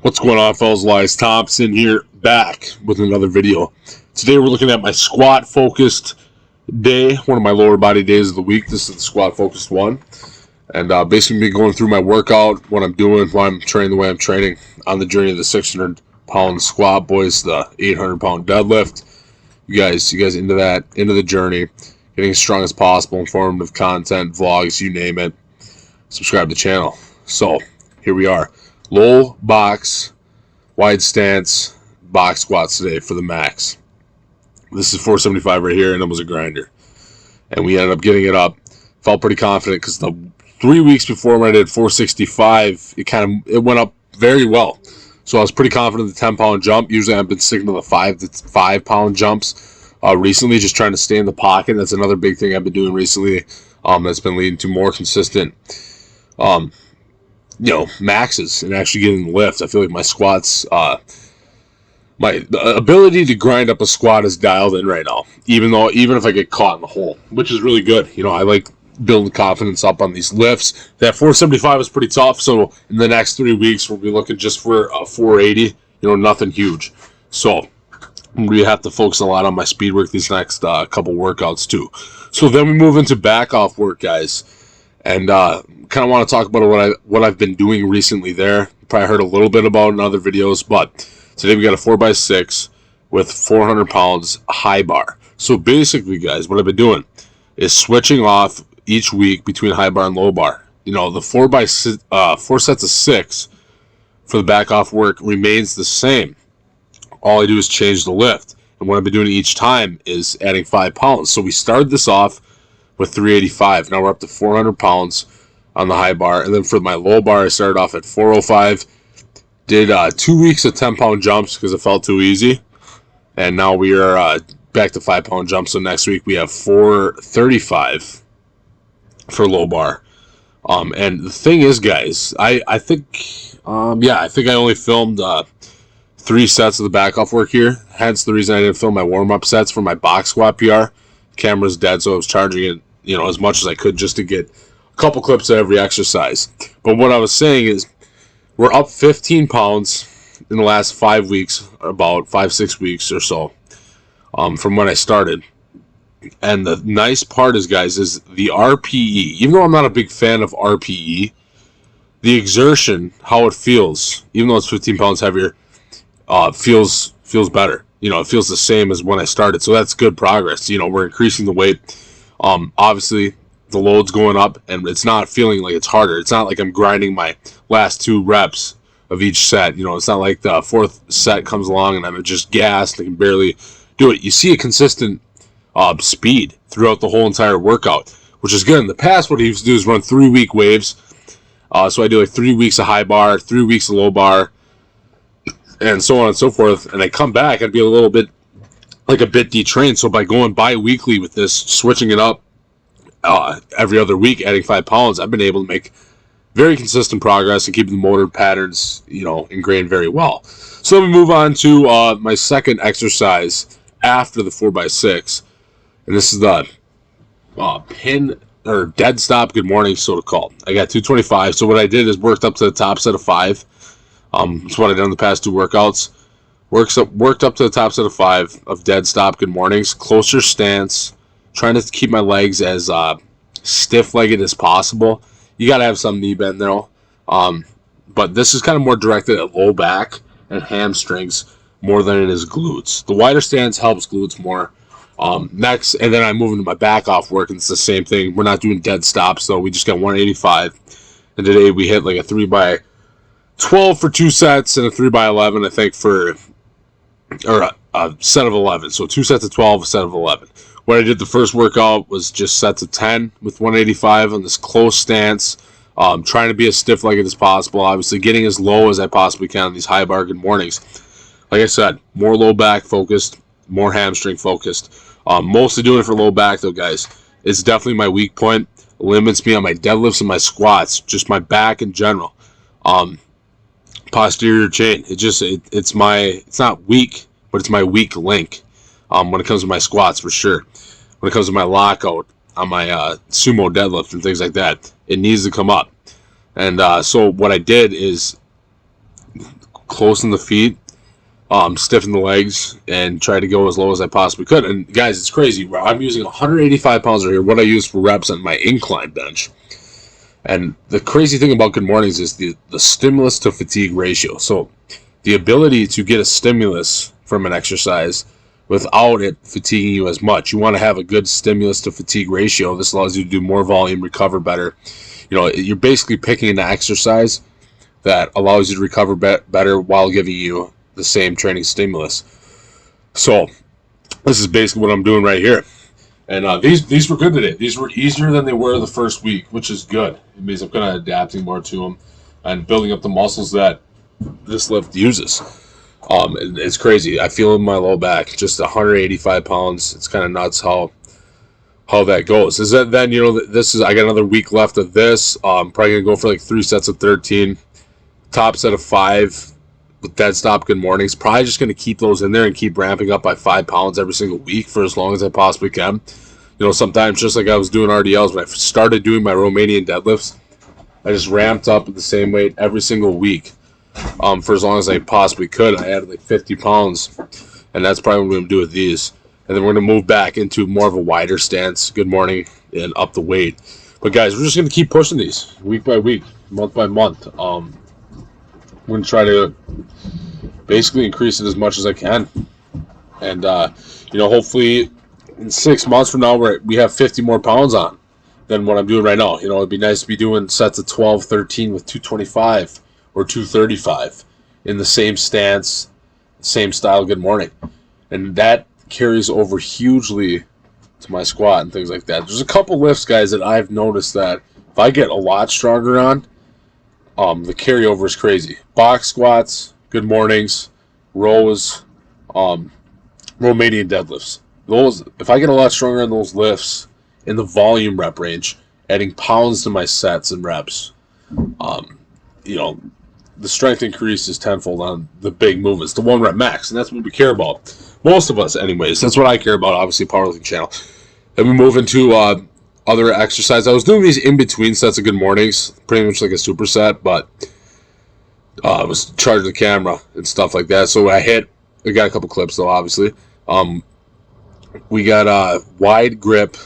What's going on, fellas? Elias Thompson here, back with another video. Today we're looking at my squat focused day, one of my lower body days of the week. This is the squat focused one, and basically going through my workout, what I'm doing, why I'm training the way I'm training on the journey of the 600-pound squat, boys, the 800-pound deadlift. You guys into the journey, getting as strong as possible, informative content, vlogs, you name it. Subscribe to the channel. So here we are. Low box, wide stance, box squats today for the max. This is 475 right here, and it was a grinder. And we ended up getting it up. Felt pretty confident because the 3 weeks before when I did 465, it went up very well. So I was pretty confident the 10-pound jump. Usually I've been sticking to the 5-pound jumps recently, just trying to stay in the pocket. That's another big thing I've been doing recently. That's been leading to more consistent maxes and actually getting the lift. I feel like my squats, my ability to grind up a squat is dialed in right now, even if I get caught in the hole, which is really good. I like building confidence up on these lifts. That 475 is pretty tough, so in the next 3 weeks we'll be looking just for a 480, nothing huge. So we have to focus a lot on my speed work these next couple workouts too. So then we move into back off work, guys, and kind of want to talk about what I've been doing recently there. You probably heard a little bit about in other videos, but today we got a 4x6 with 400 pounds high bar. So basically, guys, what I've been doing is switching off each week between high bar and low bar. The 4 sets of 6 for the back off work remains the same. All I do is change the lift, and what I've been doing each time is adding 5 pounds. So we started this off with 385. Now we're up to 400 pounds on the high bar, and then for my low bar I started off at 405. Did 2 weeks of 10-pound jumps because it felt too easy, and now we are back to 5-pound jumps. So next week we have 435 for low bar. And the thing is, guys, I think I only filmed 3 sets of the back off work here. Hence the reason I didn't film my warm-up sets for my box squat PR. Camera's dead, so I was charging it as much as I could just to get a couple clips of every exercise. But what I was saying is we're up 15 pounds in the last 5 weeks, about 5-6 weeks or so, from when I started. And the nice part is, guys, is the RPE. Even though I'm not a big fan of RPE, the exertion, how it feels, even though it's 15 pounds heavier, feels better. It feels the same as when I started. So that's good progress. We're increasing the weight. Obviously, the load's going up, and it's not feeling like it's harder. It's not like I'm grinding my last 2 reps of each set. It's not like the 4th set comes along and I'm just gassed. I can barely do it. You see a consistent speed throughout the whole entire workout, which is good. In the past, what I used to do is run 3-week waves. So I do like 3 weeks of high bar, 3 weeks of low bar, and so on and so forth. And I come back, I'd be a bit detrained. So by going bi-weekly with this, switching it up every other week, adding 5 pounds, I've been able to make very consistent progress and keeping the motor patterns, ingrained very well. So let me move on to my second exercise after the 4x6, and this is the pin or dead stop good morning, so called. I got 225. So what I did is worked up to the top set of 5. That's what I've done the past 2 workouts. Worked up to the top set of 5 of dead stop good mornings, closer stance, trying to keep my legs as stiff-legged as possible. You got to have some knee bend though. But this is kind of more directed at low back and hamstrings more than it is glutes. The wider stance helps glutes more. Next, and then I move into my back off work, and it's the same thing. We're not doing dead stops though. We just got 185, and today we hit like a 3x12 for 2 sets and a 3x11, I think, or a set of 11. So 2 sets of 12, a set of 11. What I did the first workout was just sets of 10 with 185 on this close stance, trying to be as stiff-legged as possible, obviously getting as low as I possibly can on these high bar good mornings. Like I said, more low back focused, more hamstring focused. Mostly doing it for low back though, guys. It's definitely my weak point. It limits me on my deadlifts and my squats, just my back in general. Posterior chain, it's not weak, but it's my weak link when it comes to my squats, for sure. When it comes to my lockout on my sumo deadlift and things like that, it needs to come up. And so what I did is close in the feet, stiffen the legs, and try to go as low as I possibly could. And guys, it's crazy. I'm using 185 pounds right here, what I use for reps on my incline bench. And the crazy thing about Good Mornings is the stimulus to fatigue ratio. So the ability to get a stimulus from an exercise without it fatiguing you as much. You want to have a good stimulus to fatigue ratio. This allows you to do more volume, recover better. You know, you're basically picking an exercise that allows you to recover better while giving you the same training stimulus. So this is basically what I'm doing right here. And these were good today. These were easier than they were the first week, which is good. It means I'm kind of adapting more to them and building up the muscles that this lift uses. It's crazy. I feel in my low back, just 185 pounds. It's kind of nuts how that goes. Is that then, you know, this is, I got another week left of this. I'm probably gonna go for like 3 sets of 13, top set of 5 with dead stop Good Mornings. Probably just gonna keep those in there and keep ramping up by 5 pounds every single week for as long as I possibly can. You know, sometimes just like I was doing RDLs when I started doing my Romanian deadlifts, I just ramped up at the same weight every single week. For as long as I possibly could. I added like 50 pounds, and that's probably what we're going to do with these. And then we're going to move back into more of a wider stance, Good Morning, and up the weight. But guys, we're just going to keep pushing these week by week, month by month. I'm going to try to basically increase it as much as I can. And, you know, hopefully in 6 months from now, we have 50 more pounds on than what I'm doing right now. You know, it'd be nice to be doing sets of 12, 13 with 225. Or 235 in the same stance, same style Good Morning. And that carries over hugely to my squat and things like that. There's a couple lifts, guys, that I've noticed that if I get a lot stronger on, the carryover is crazy. Box squats, Good Mornings, rows, Romanian deadlifts. Those, if I get a lot stronger on those lifts in the volume rep range, adding pounds to my sets and reps, you know, the strength increase is tenfold on the big movements, the 1 rep max, and that's what we care about. Most of us, anyways. That's what I care about, obviously, powerlifting channel. Then we move into other exercise. I was doing these in between sets of Good Mornings, pretty much like a superset, but I was charging the camera and stuff like that. So I got a couple clips though, obviously. We got wide grip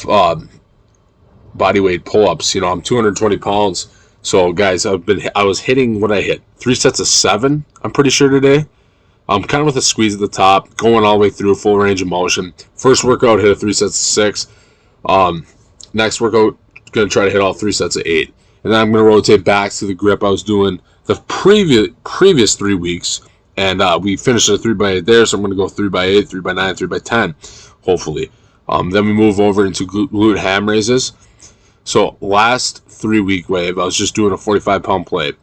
body weight pull-ups. You know, I'm 220 pounds. So guys, I was hitting what I hit. 3 sets of 7, I'm pretty sure today. Kind of with a squeeze at the top, going all the way through full range of motion. First workout hit a 3 sets of 6. Next workout, gonna try to hit all 3 sets of 8. And then I'm gonna rotate back to the grip I was doing the previous 3 weeks. And we finished at 3x8 there, so I'm gonna go 3x8, 3x9, 3x10, hopefully. Then we move over into glute ham raises. So last 3-week wave, I was just doing a 45-pound plate.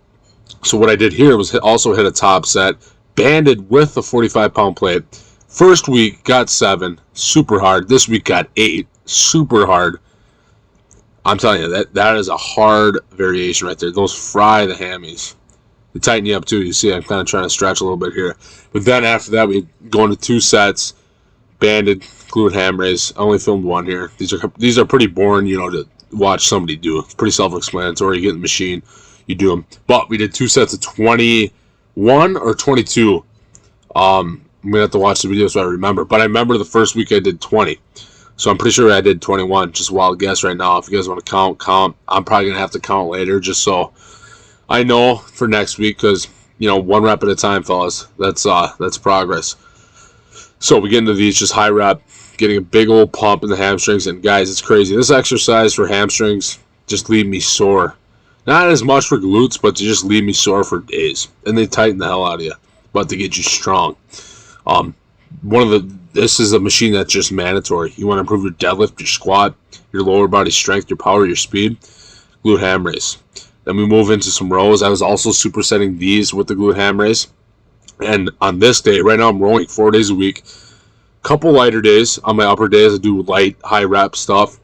So what I did here was also hit a top set, banded with a 45-pound plate. First week, got 7, super hard. This week, got 8, super hard. I'm telling you, that is a hard variation right there. Those fry the hammies. They tighten you up too. You see, I'm kind of trying to stretch a little bit here. But then after that, we go into 2 sets, banded glute ham raise. I only filmed 1 here. These are pretty boring, you know, to watch somebody do. It's pretty self-explanatory. You get in the machine, you do them. But we did 2 sets of 21 or 22. I'm gonna have to watch the video so I remember. But I remember the first week I did 20. So I'm pretty sure I did 21. Just a wild guess right now. If you guys want to count. I'm probably gonna have to count later just so I know for next week, because you know, 1 rep at a time, fellas. That's progress. So we get into these just high rep, getting a big old pump in the hamstrings, and guys, it's crazy. This exercise for hamstrings just leave me sore. Not as much for glutes, but to just leave me sore for days. And they tighten the hell out of you, but to get you strong. This is a machine that's just mandatory. You want to improve your deadlift, your squat, your lower body strength, your power, your speed, glute ham raise. Then we move into some rows. I was also supersetting these with the glute ham raise. And on this day, right now I'm rowing 4 days a week. Couple lighter days. On my upper days, I do light, high rep stuff.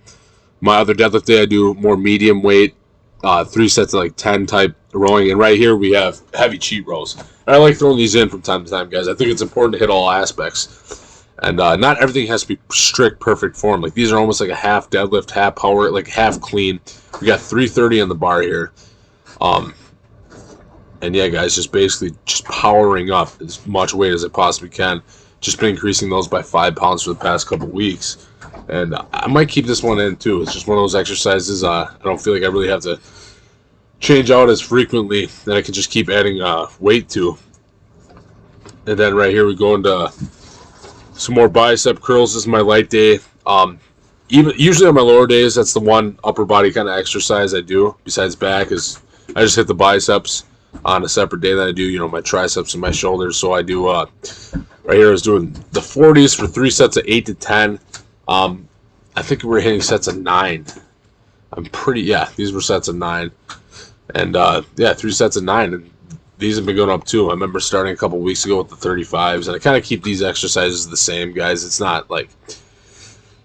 My other deadlift day, I do more medium weight, 3 sets of like 10 type rowing. And right here, we have heavy cheat rows. And I like throwing these in from time to time, guys. I think it's important to hit all aspects. And not everything has to be strict, perfect form. Like these are almost like a half deadlift, half power, like half clean. We got 330 on the bar here. And yeah, guys, just basically just powering up as much weight as I possibly can. Just been increasing those by 5 pounds for the past couple weeks. And I might keep this one in too. It's just one of those exercises I don't feel like I really have to change out as frequently, that I can just keep adding weight to. And then right here we go into some more bicep curls. This is my light day. Even usually on my lower days, that's the one upper body kind of exercise I do besides back, is I just hit the biceps on a separate day. That I do, you know, my triceps and my shoulders. So I do right here I was doing the 40s for 3 sets of 8 to 10. I think we're hitting sets of 9. These were sets of 9. And yeah, 3 sets of 9, and these have been going up too. I remember starting a couple weeks ago with the 35s, and I kind of keep these exercises the same, guys. It's not like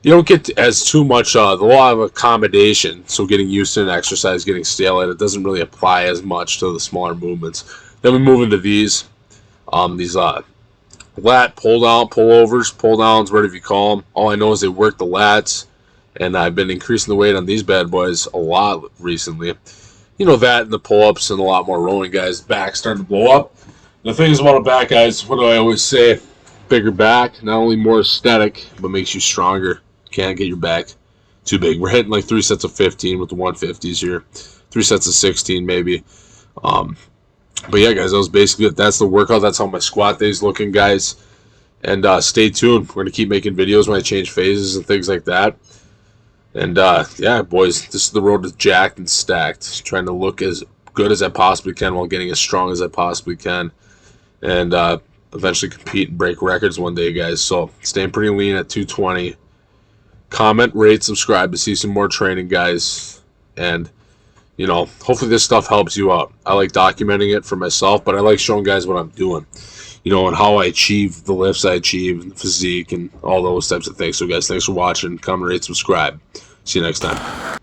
you don't get as too much the law of accommodation, so getting used to an exercise, getting stale at it, doesn't really apply as much to the smaller movements. Then we move into these lat pull down, pullovers, pull downs, whatever you call them. All I know is they work the lats, and I've been increasing the weight on these bad boys a lot recently. You know, that and the pull-ups and a lot more rowing, guys. Back starting to blow up. The thing is about a back, guys, what do I always say? Bigger back, not only more aesthetic, but makes you stronger. Can't get your back too big. We're hitting like 3 sets of 15 with the 150s here. 3 sets of 16 maybe. But yeah, guys, that was basically it. That's the workout. That's how my squat day's looking, guys. And stay tuned. We're going to keep making videos when I change phases and things like that. And yeah, boys, this is the road to jacked and stacked. Trying to look as good as I possibly can while getting as strong as I possibly can. And eventually compete and break records one day, guys. So staying pretty lean at 220. Comment, rate, subscribe to see some more training, guys. And, you know, hopefully this stuff helps you out. I like documenting it for myself, but I like showing guys what I'm doing. You know, and how I achieve the lifts I achieve, and the physique, and all those types of things. So, guys, thanks for watching. Comment, rate, subscribe. See you next time.